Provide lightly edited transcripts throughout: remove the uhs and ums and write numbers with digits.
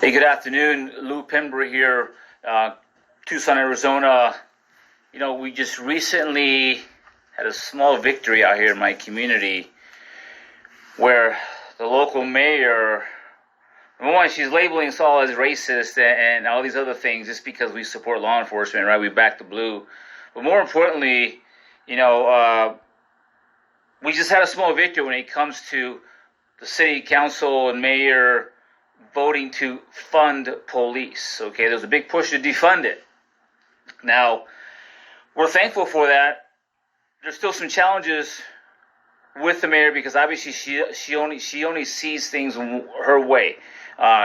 Hey, good afternoon. Lou Pimber here, Tucson, Arizona. We just recently had a small victory out here in my community where the local mayor, number one, she's labeling us all as racist and all these other things just because we support law enforcement, right? We back the blue. But more importantly, we just had a small victory when it comes to the city council and mayor voting to fund police. Okay, there's a big push to defund it. Now, we're thankful for that. There's still some challenges with the mayor because obviously she only sees things her way.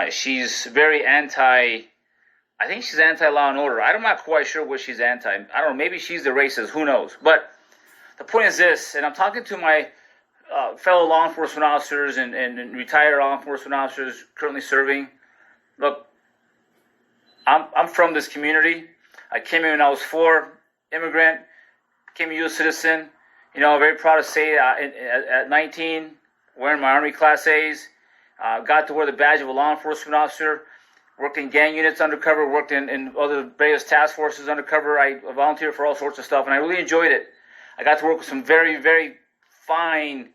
She's very I think she's anti-law and order. I'm not quite sure what she's anti. I don't know. Maybe she's the racist. Who knows? But the point is this, and I'm talking to my fellow law enforcement officers and retired law enforcement officers currently serving. Look, I'm from this community. I came in when I was 4, immigrant, became a U.S. citizen. Very proud to say at 19, wearing my Army Class A's, got to wear the badge of a law enforcement officer, worked in gang units undercover, worked in other various task forces undercover. I volunteered for all sorts of stuff, and I really enjoyed it. I got to work with some very, very fine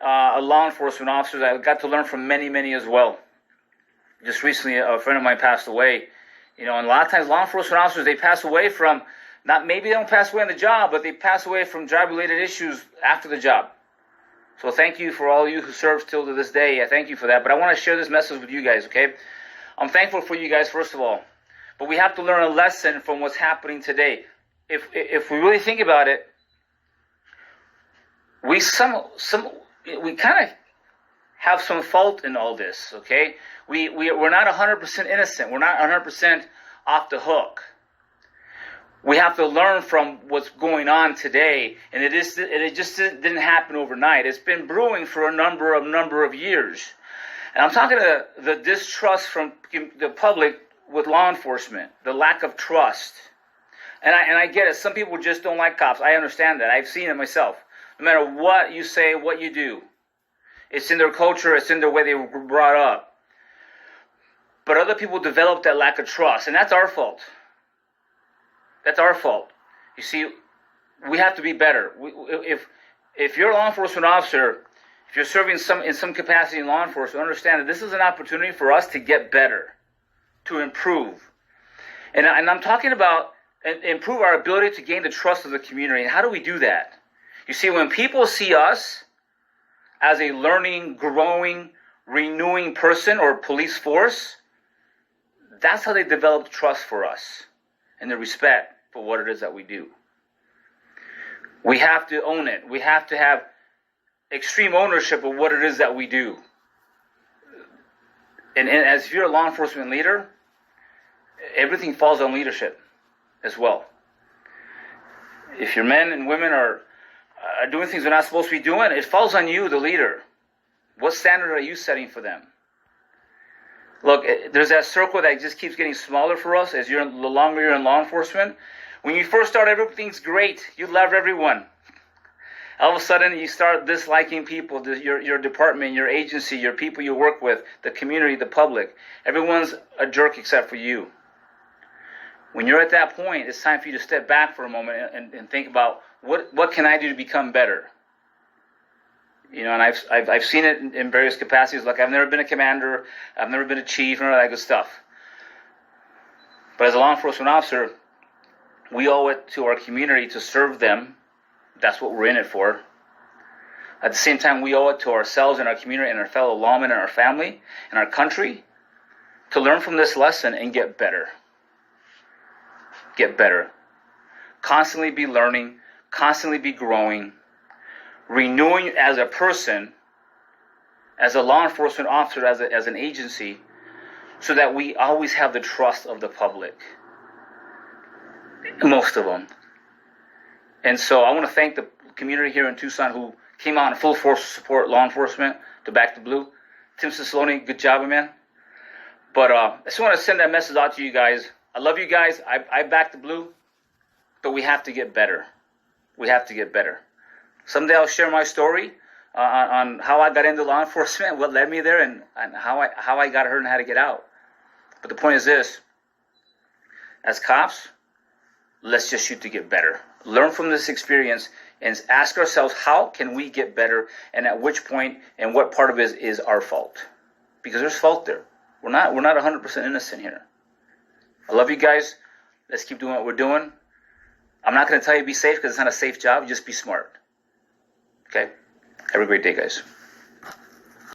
law enforcement officers. I got to learn from many, many as well. Just recently, a friend of mine passed away. And a lot of times law enforcement officers, they pass away from, maybe they don't pass away on the job, but they pass away from job-related issues after the job. So thank you for all you who serve still to this day. I thank you for that. But I want to share this message with you guys, okay? I'm thankful for you guys, first of all. But we have to learn a lesson from what's happening today. If we really think about it, we kind of have some fault in all this, okay? We're not 100% innocent. We're not 100% off the hook. We have to learn from what's going on today, and it just didn't happen overnight. It's been brewing for a number of years. And I'm talking to the distrust from the public with law enforcement, the lack of trust. And I get it. Some people just don't like cops. I understand that. I've seen it myself. No matter what you say, what you do, it's in their culture, it's in the way they were brought up. But other people develop that lack of trust, and that's our fault. That's our fault. You see, we have to be better. If you're a law enforcement officer, if you're serving in some capacity in law enforcement, understand that this is an opportunity for us to get better, to improve. And I'm talking about improve our ability to gain the trust of the community. And how do we do that? You see, when people see us as a learning, growing, renewing person or police force, that's how they develop trust for us and the respect for what it is that we do. We have to own it. We have to have extreme ownership of what it is that we do. And as if you're a law enforcement leader, everything falls on leadership as well. If your men and women are doing things they're not supposed to be doing, it falls on you, the leader. What standard are you setting for them? Look, there's that circle that just keeps getting smaller for us the longer you're in law enforcement. When you first start, everything's great. You love everyone. All of a sudden, you start disliking people, your department, your agency, your people you work with, the community, the public. Everyone's a jerk except for you. When you're at that point, it's time for you to step back for a moment and think about what can I do to become better. And I've seen it in various capacities. Like, I've never been a commander, I've never been a chief, and all that good stuff. But as a law enforcement officer, we owe it to our community to serve them. That's what we're in it for. At the same time, we owe it to ourselves and our community and our fellow lawmen and our family and our country to learn from this lesson and get better. Get better. Constantly be learning, constantly be growing, renewing as a person, as a law enforcement officer, as an agency, so that we always have the trust of the public. Most of them. And so I want to thank the community here in Tucson who came out in full force to support law enforcement, to back the blue. Tim Cicelone, good job, man. But I just want to send that message out to you guys. I love you guys. I back the blue, but we have to get better. We have to get better. Someday I'll share my story on how I got into law enforcement, what led me there, and how I got hurt and how to get out. But the point is this: as cops, let's just shoot to get better. Learn from this experience and ask ourselves, how can we get better, and at which point and what part of it is our fault? Because there's fault there. We're not 100% innocent here. I love you guys. Let's keep doing what we're doing. I'm not going to tell you be safe because it's not a safe job. Just be smart. Okay? Have a great day, guys.